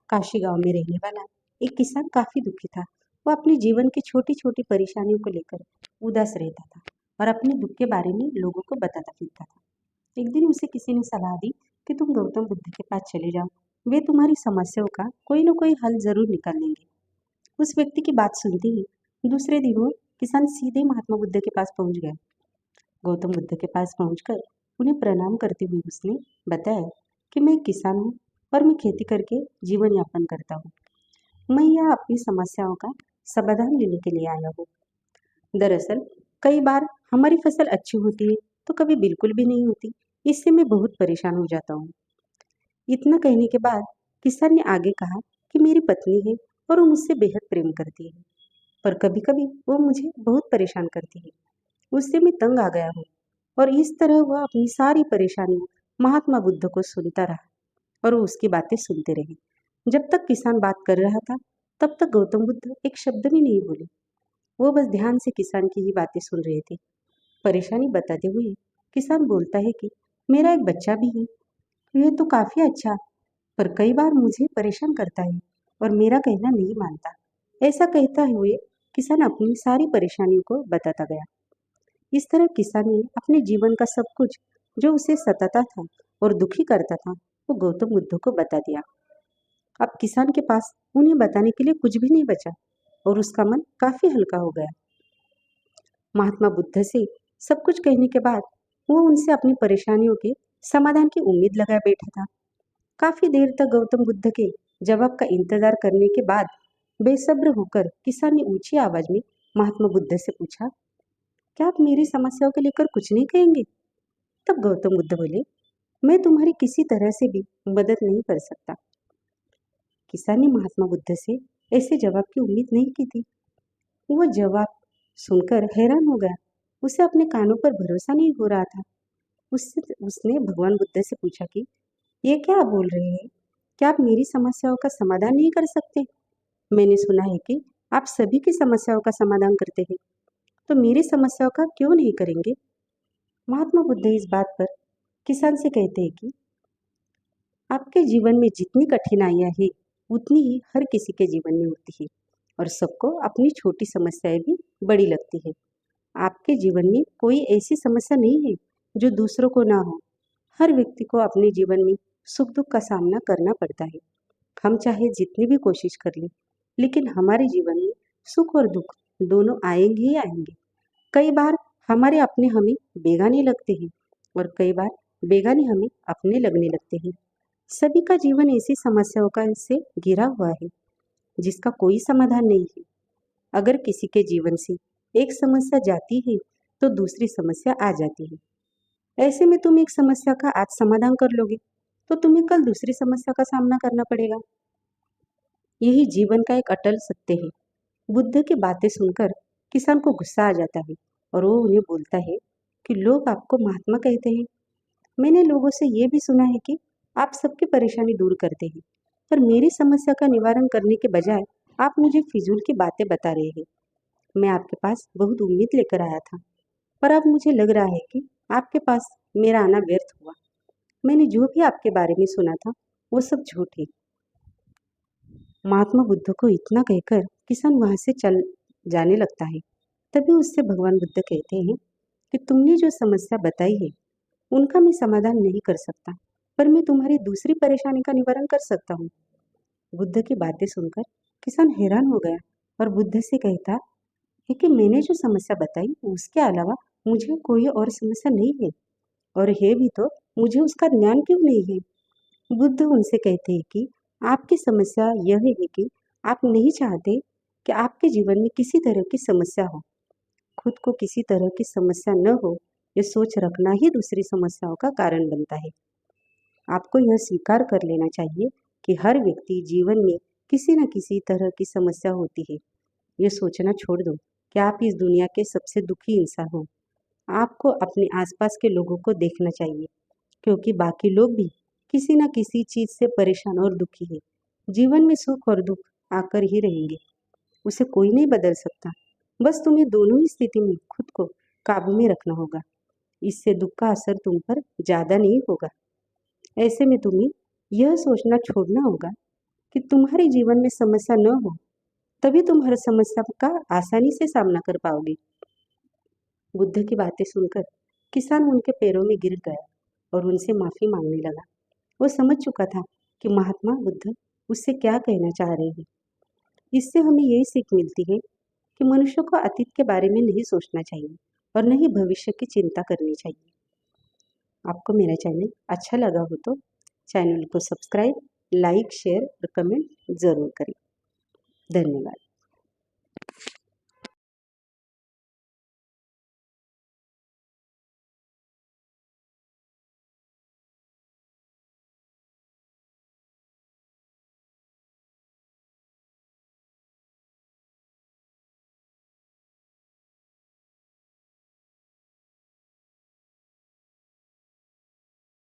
काशी गांव में रहने वाला एक किसान काफी दुखी था। वो अपने जीवन की छोटी छोटी परेशानियों को लेकर उदास रहता था और अपने दुख के बारे में लोगों को बताता फिरता था। एक दिन उसे किसी ने सलाह दी कि तुम गौतम बुद्ध के पास चले जाओ, वे तुम्हारी समस्याओं का कोई न कोई हल जरूर निकाल लेंगे। उस व्यक्ति की बात सुनते ही दूसरे दिन वो किसान सीधे महात्मा बुद्ध के पास पहुंच गया। गौतम बुद्ध के पास पहुंचकर उन्हें प्रणाम करते हुए उसने बताया कि मैं एक किसान हूँ और मैं खेती करके जीवन यापन करता हूँ। मैं यहाँ अपनी समस्याओं का समाधान लेने के लिए आया हूँ। दरअसल कई बार हमारी फसल अच्छी होती है तो कभी बिल्कुल भी नहीं होती। इससे मैं बहुत परेशान हो जाता हूँ। इतना कहने के बाद किसान ने आगे कहा कि मेरी पत्नी है और वो मुझसे बेहद प्रेम करती है, पर कभी कभी वो मुझे बहुत परेशान करती है। उससे मैं तंग आ गया हूँ। और इस तरह वह अपनी सारी परेशानियां महात्मा बुद्ध को सुनता रहा और वो उसकी बातें सुनते रहे। जब तक किसान बात कर रहा था तब तक गौतम बुद्ध एक शब्द भी नहीं बोले। वो बस ध्यान से किसान की ही बातें सुन रहे थे। परेशानी बताते हुए किसान बोलता है कि मेरा एक बच्चा भी है। यह तो काफी अच्छा, पर कई बार मुझे परेशान करता है और मेरा कहना नहीं मानता। ऐसा कहता हुए किसान अपनी सारी परेशानियों को बताता गया। इस तरह किसान ने अपने जीवन का सब कुछ जो उसे सताता था और दुखी करता था वो गौतम बुद्ध को बता दिया। अब किसान के पास उन्हें बताने के लिए कुछ भी नहीं बचा और उसका मन काफी हल्का हो गया। महात्मा बुद्ध से सब कुछ कहने के बाद वो उनसे अपनी परेशानियों के समाधान की उम्मीद लगाए बैठा था। काफी देर तक गौतम बुद्ध के जवाब का इंतजार करने के बाद बेसब्र होकर किसान ने ऊंची आवाज में महात्मा बुद्ध से पूछा, क्या आप मेरी समस्याओं को लेकर कुछ नहीं कहेंगे? तब गौतम बुद्ध बोले, मैं तुम्हारी किसी तरह से भी मदद नहीं कर सकता। किसान ने महात्मा बुद्ध से ऐसे जवाब की उम्मीद नहीं की थी। वह जवाब सुनकर हैरान हो गया। उसे अपने कानों पर भरोसा नहीं हो रहा था। उसने भगवान बुद्ध से पूछा कि ये क्या आप बोल रहे हैं? क्या आप मेरी समस्याओं का समाधान नहीं कर सकते? मैंने सुना है कि आप सभी की समस्याओं का समाधान करते हैं, तो मेरी समस्याओं का क्यों नहीं करेंगे? महात्मा बुद्ध इस बात पर किसान से कहते हैं कि आपके जीवन में जितनी कठिनाइयां हैं उतनी ही हर किसी के जीवन में होती है और सबको अपनी छोटी समस्याएं भी बड़ी लगती है। आपके जीवन में कोई ऐसी समस्या नहीं है जो दूसरों को ना हो। हर व्यक्ति को अपने जीवन में सुख दुख का सामना करना पड़ता है। हम चाहे जितनी भी कोशिश कर लें, लेकिन हमारे जीवन में सुख और दुख दोनों आएंगे ही आएंगे। कई बार हमारे अपने हमें बेगाने लगते हैं और कई बार बेगाने हमें अपने लगने लगते हैं। सभी का जीवन ऐसी समस्याओं का से घिरा हुआ है जिसका कोई समाधान नहीं है। अगर किसी के जीवन से एक समस्या जाती है तो दूसरी समस्या आ जाती है। ऐसे में तुम एक समस्या का आज समाधान कर लोगे तो तुम्हें कल दूसरी समस्या का सामना करना पड़ेगा। यही जीवन का एक अटल सत्य है। बुद्ध की बातें सुनकर किसान को गुस्सा आ जाता है और वो उन्हें बोलता है कि लोग आपको महात्मा कहते हैं। मैंने लोगों से ये भी सुना है कि आप सबकी परेशानी दूर करते हैं, पर मेरी समस्या का निवारण करने के बजाय आप मुझे फिजूल की बातें बता रहे हैं। मैं आपके पास बहुत उम्मीद लेकर आया था, पर अब मुझे लग रहा है कि आपके पास मेरा आना व्यर्थ हुआ। मैंने जो भी आपके बारे में सुना था वो सब झूठ है। महात्मा बुद्ध को इतना कहकर किसान वहां से चल जाने लगता है। तभी उससे भगवान बुद्ध कहते हैं कि तुमने जो समस्या बताई है उनका मैं समाधान नहीं कर सकता, पर मैं तुम्हारी दूसरी परेशानी का निवारण कर सकता हूँ। बुद्ध की बातें सुनकर किसान हैरान हो गया और बुद्ध से कहता है कि मैंने जो समस्या बताई उसके अलावा मुझे कोई और समस्या नहीं है, और है भी तो मुझे उसका ज्ञान क्यों नहीं है? बुद्ध उनसे कहते हैं कि आपकी समस्या यह है कि आप नहीं चाहते कि आपके जीवन में किसी तरह की समस्या हो। खुद को किसी तरह की समस्या न हो, ये सोच रखना ही दूसरी समस्याओं का कारण बनता है। आपको यह स्वीकार कर लेना चाहिए कि हर व्यक्ति जीवन में किसी न किसी तरह की समस्या होती है। ये सोचना छोड़ दो कि आप इस दुनिया के सबसे दुखी इंसान हो। आपको अपने आसपास के लोगों को देखना चाहिए, क्योंकि बाकी लोग भी किसी न किसी चीज से परेशान और दुखी है। जीवन में सुख और दुख आकर ही रहेंगे, उसे कोई नहीं बदल सकता। बस तुम्हें दोनों ही स्थिति में खुद को काबू में रखना होगा। इससे दुख का असर तुम पर ज्यादा नहीं होगा। ऐसे में तुम्हें यह सोचना छोड़ना होगा कि तुम्हारे जीवन में समस्या न हो, तभी तुम हर समस्या का आसानी से सामना कर पाओगे। बुद्ध की बातें सुनकर किसान उनके पैरों में गिर गया और उनसे माफी मांगने लगा। वो समझ चुका था कि महात्मा बुद्ध उससे क्या कहना चाह रहे हैं। इससे हमें यही सीख मिलती है कि मनुष्य को अतीत के बारे में नहीं सोचना चाहिए और न ही भविष्य की चिंता करनी चाहिए। आपको मेरा चैनल अच्छा लगा हो तो चैनल को सब्सक्राइब, लाइक, शेयर और कमेंट ज़रूर करें। धन्यवाद।